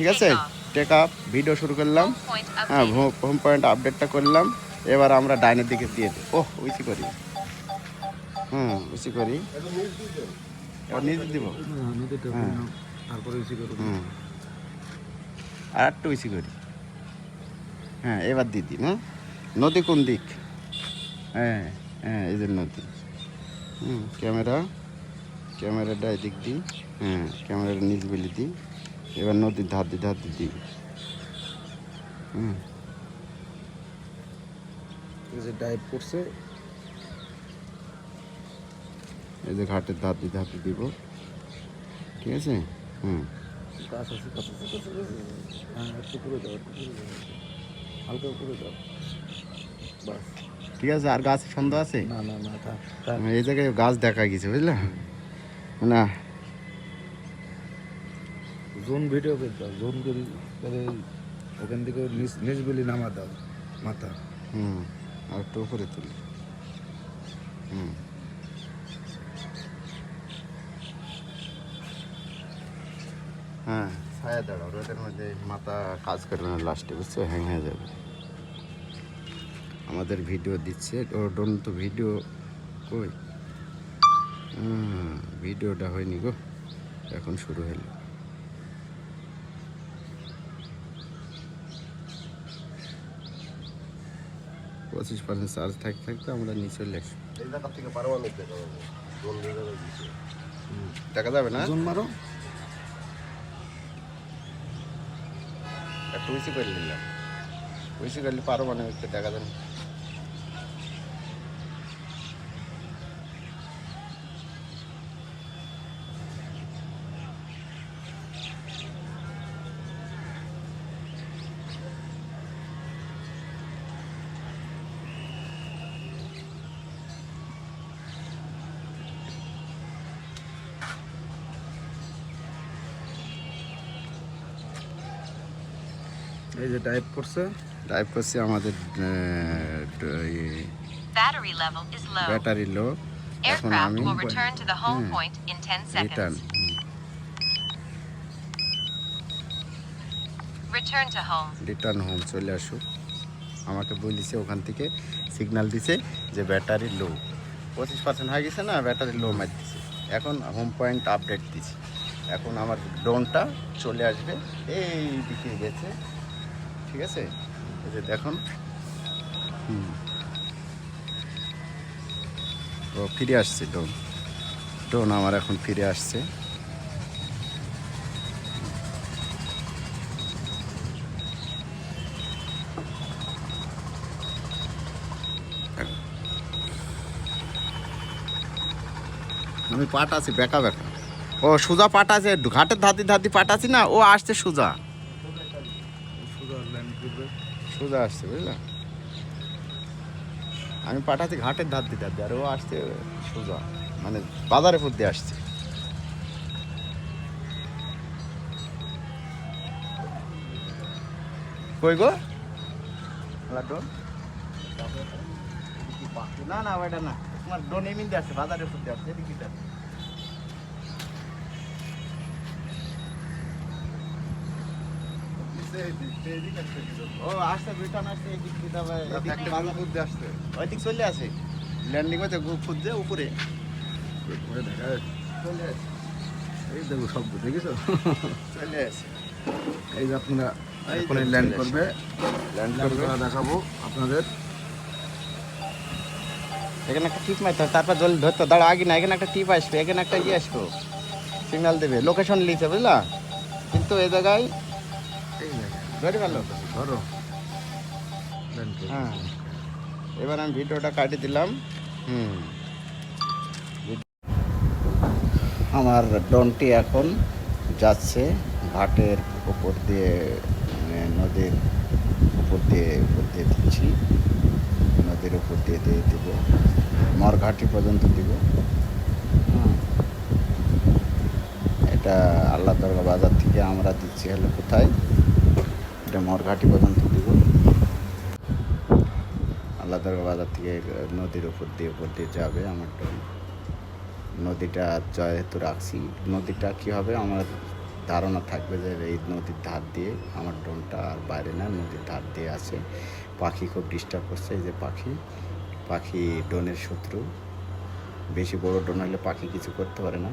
ঠিক আছে, take up video শুরু করলাম। হ্যাঁ, হোম পয়েন্ট আপডেটটা করলাম। এবার আমরা ডাইনের দিকে দিয়ে দিই। ওহ উইসি করি, উইসি করি, এবার নিজে দিব। হ্যাঁ তারপরে আর একটু উইসি করি। হ্যাঁ এবার দিদি না, নদী কোন দিক? হ্যাঁ হ্যাঁ এই যে নদী। ক্যামেরাটা এদিক দিই। হ্যাঁ ক্যামেরাটা নিচ বেলি দিই। এবার নদীর ধার দিই। ডাইভ করছে, এই যে ঘাটের ধার দিতে দিব। ঠিক আছে। গাছ আছে একটু করে দাও, হালকা করে দাও, বাস। ঠিক আছে, আর গাছ সন্দেহ আছে? না না না, এই জায়গায় গাছ দেখা গেছে বুঝলা না। জোন ভিডিও করে দাও, জোন করি তাহলে ওখান থেকে নিজ বেলি নামা দাও মাথা। আর একটু উপরে তুলি। হ্যাঁ ছায়া দাঁড়াও, রোদের মধ্যে মাথা কাজ করবে না, লাস্টে বুঝছো হ্যাং হয়ে যাবে। আমাদের ভিডিও দিচ্ছে ডোন তো ভিডিও কই, ভিডিওটা হয়নি গো, এখন শুরু হলো। %25 চার্জ থাকতে আমরা নিচে চলে আসি। দেখা যাবে না, জোন মারো, একটু উইসি করে নিলাম, উইসি করলে পারমাণবিকটা দেখা যাবে। এই যে ডাইভ করছে আমাদের ব্যাটারি লো। এখন আমি রিটার্ন হোম চলে আসুক। আমাকে বলেছে ওখান থেকে সিগন্যাল দিছে যে ব্যাটারি লো, 25% হয়ে গেছে না, ব্যাটারি লো মার দিছে। এখন হোম পয়েন্ট আপডেট দিছি, এখন আমার ড্রোনটা চলে আসবে এই দিকে গেছে। ঠিক আছে, এই যে দেখুন, ও ফিরে আসছে ড্রোন আমার এখন ফিরে আসছে। আমি পাট আছি বেকা, ও সোজা পাট আছে, ঘাটের ধাতি পাট আছি না, ও আসছে সোজা আসছে বুঝলা। আমি পাঠাচ্ছি ঘাটের ধার দিতে আর ও আসছে সোজা, মানে বাজারের মধ্যে আসছে। কই গো ডোন? না ওইটা না, তোমার ডোন এমনি আসছে, বাজারের মধ্যে আসছে। এদিকে ও আসছে, রিটার্ন আসছে, এদিক দিতে হবে, আসছে ওই দিক চলে আসে, ল্যান্ডিং হয়েছে খুঁজছে উপরে চলে আসে। এই দেখো শব্দ দেখেছো, চলে আসে। এই যে আপনারা এখন ল্যান্ড করবে, দেখাবো আপনাদের। এখানে একটা টিপ মারতে হবে, তারপর জল ধরতে দাঁড়া আগে না, এখানে একটা টিপ আসবে, এখানে একটা ইয়ে আসবে, সিগন্যাল দেবে, লোকেশন লিখছে বুঝলা। কিন্তু এই জায়গায় ধরে ভালো ধরো, হ্যাঁ এবার আমি ভিডিওটা কাটিয়ে দিলাম। আমার ড্রোনটি এখন যাচ্ছে ঘাটের উপর দিয়ে, মানে নদীর উপর দিয়ে দিচ্ছি, নদীর উপর দিয়ে দেব, মরঘাটি পর্যন্ত দিব। এটা আল্লাহ দরগা বাজার থেকে আমরা দিচ্ছি হলো কোথায়, এটা মরঘাটি পর্যন্ত দিব। আল্লাহ দরগা বাজার থেকে নদীর উপর দিয়ে যাবে আমার ড্রোন। নদীটা যেহেতু রাখছি, নদীটা কী হবে, আমার ধারণা থাকবে যে এই নদীর ধার দিয়ে আমার ড্রোনটা আর বাইরে না, নদীর ধার দিয়ে আছে। পাখি খুব ডিস্টার্ব করছে, এই যে পাখি ড্রোনের শত্রু। বেশি বড় ড্রোন হলে পাখি কিছু করতে পারে না,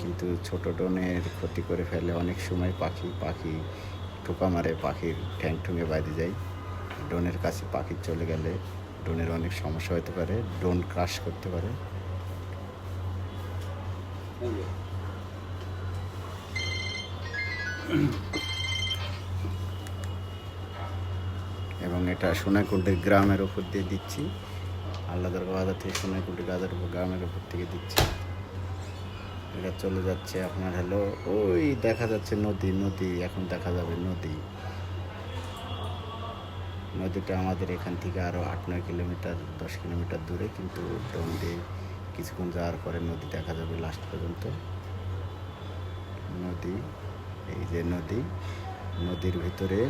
কিন্তু ছোট ড্রোনের ক্ষতি করে ফেলে অনেক সময়। পাখি ঠোকা মারে, পাখির ঠ্যাং ঠুঙে বাইরে যায়। ড্রোনের কাছে পাখি চলে গেলে ড্রোনের অনেক সমস্যা হতে পারে, ড্রোন ক্রাশ করতে পারে। এবং এটা সোনাইকুণ্ডি গ্রামের ওপর দিয়ে দিচ্ছি, আল্লাদার বাজার থেকে সোনাইকুণ্ডি গ্রামের ওপর থেকে দিচ্ছি। এটা চলে যাচ্ছে আপনার হলো, ওই দেখা যাচ্ছে নদী, এখন দেখা যাবে নদীটা আমাদের এখান থেকে আরও 8-9 কিলোমিটার 10 কিলোমিটার দূরে, কিন্তু ড্রোন দিয়ে কিছুক্ষণ যাওয়ার পরে নদী দেখা যাবে লাস্ট পর্যন্ত। নদী, এই যে নদীর ভিতরে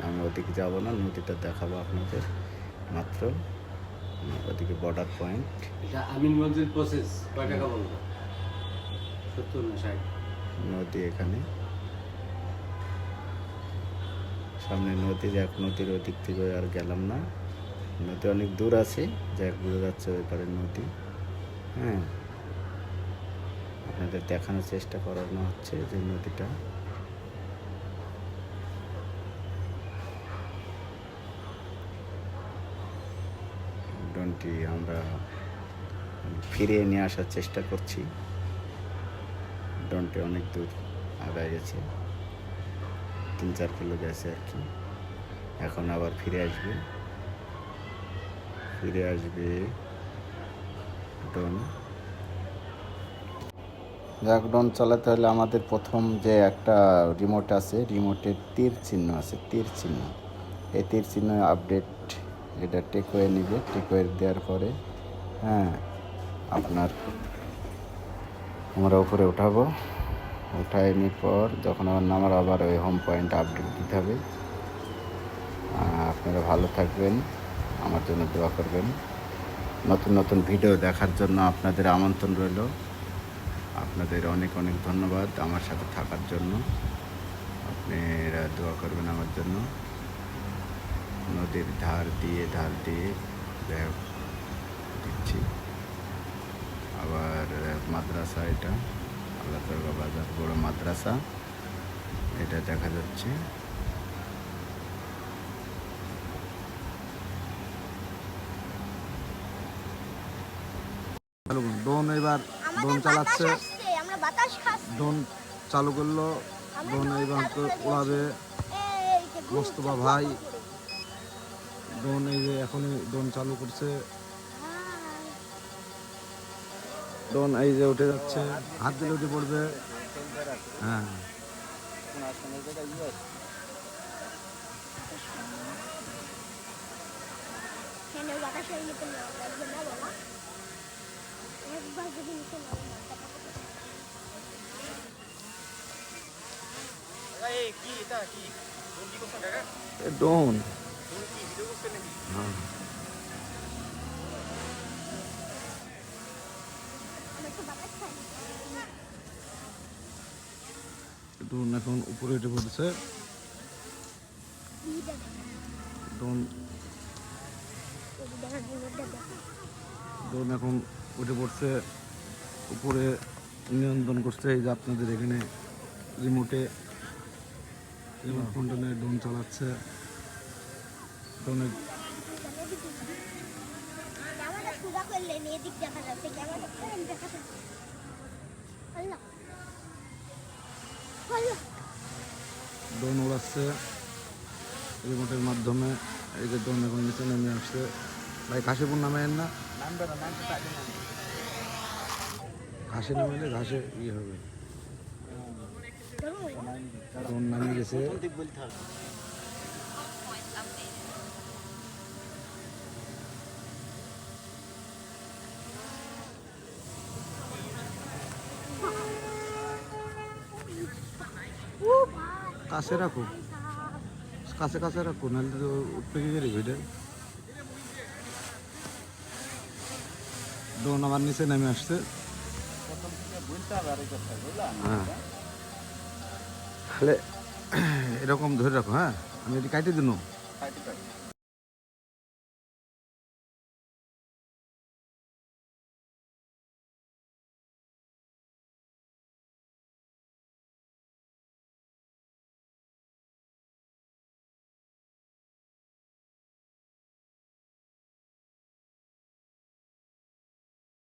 আমি ওদিকে যাব না, নদীটা দেখাবো আপনাদের মাত্র। ওদিকে বর্ডার পয়েন্ট। আমিন মসজিদ প্রসেস কয় টাকা বলবো? 70 না 60? নদী এখানে সামনে নদী, যাক নদীর ওদিক থেকে আর গেলাম না, নদী অনেক দূর আছে, যাক বোঝা যাচ্ছে ওই পারে নদী। হ্যাঁ, আপনাদের দেখানোর চেষ্টা করানো হচ্ছে যে নদীটা। ড্রোনটি আমরা ফিরিয়ে নিয়ে আসার চেষ্টা করছি। ড্রোনটি অনেক দূর আগায় গেছে, 3-4 কিলো গেছে আর কি। এখন আবার ফিরে আসবে ড্রোন। যাক, ড্রোন চালাতে হলে আমাদের প্রথম যে একটা রিমোট আছে, রিমোটের তীর চিহ্ন আছে, এই তীর চিহ্ন আপডেট, এটা টেকওয়ে নিবে। টেকওয়ে দেওয়ার পরে হ্যাঁ আপনার আমরা উপরে উঠাবো, উঠায় নেওয়ার পর যখন আমার নামার আবার ওই হোম পয়েন্ট আপডেট দিতে হবে। আপনারা ভালো থাকবেন, আমার জন্য দোয়া করবেন। নতুন ভিডিও দেখার জন্য আপনাদের আমন্ত্রণ রইল। আপনাদের অনেক ধন্যবাদ আমার সাথে থাকার জন্য। আপনারা দোয়া করবেন আমার জন্য। নদীর ধার দিয়ে দিচ্ছি। আবার মাদ্রাসা, এটা আল্লাহদরগা বাজার বড় মাদ্রাসা, এটা দেখা যাচ্ছে। ড্রোন এবার ড্রোন চালাচ্ছে, ড্রোন চালু করলো। ড্রোন এইবার উড়াবে মোস্তফা ভাই। ড্রোন এই যে এখনই ড্রোন চালু করছে, ড্রোন এই যে উঠে যাচ্ছে, হাত দিলে উঠে পড়বে। হ্যাঁ, ড্রোন ড্রোন এখন উপরে উঠে পড়ছে। ড্রোন এখন উঠে পড়ছে উপরে, নিয়ন্ত্রণ করছে। এই যে আপনাদের এখানে রিমোট কন্ট্রোলে ড্রোন চালাচ্ছে। ড্রোনের ড্রোন উড়াচ্ছে রিমোটের মাধ্যমে। এই যে ড্রোন এখন নিচে নেমে আসছে। ভাই ঘাসে নামেন না, ঘাসে নামলে ঘাসে হবে। ড্রোন নামিয়ে গেছে। কাছে রাখো, কাছে রাখো, নাহলে তো উঠতে গিয়ে ভিড়ে। ড্রোন আমার নিচে নেমে আসছে। হ্যাঁ, তাহলে এরকম ধরে রাখো, হ্যাঁ আমি এটি কাটি দিন।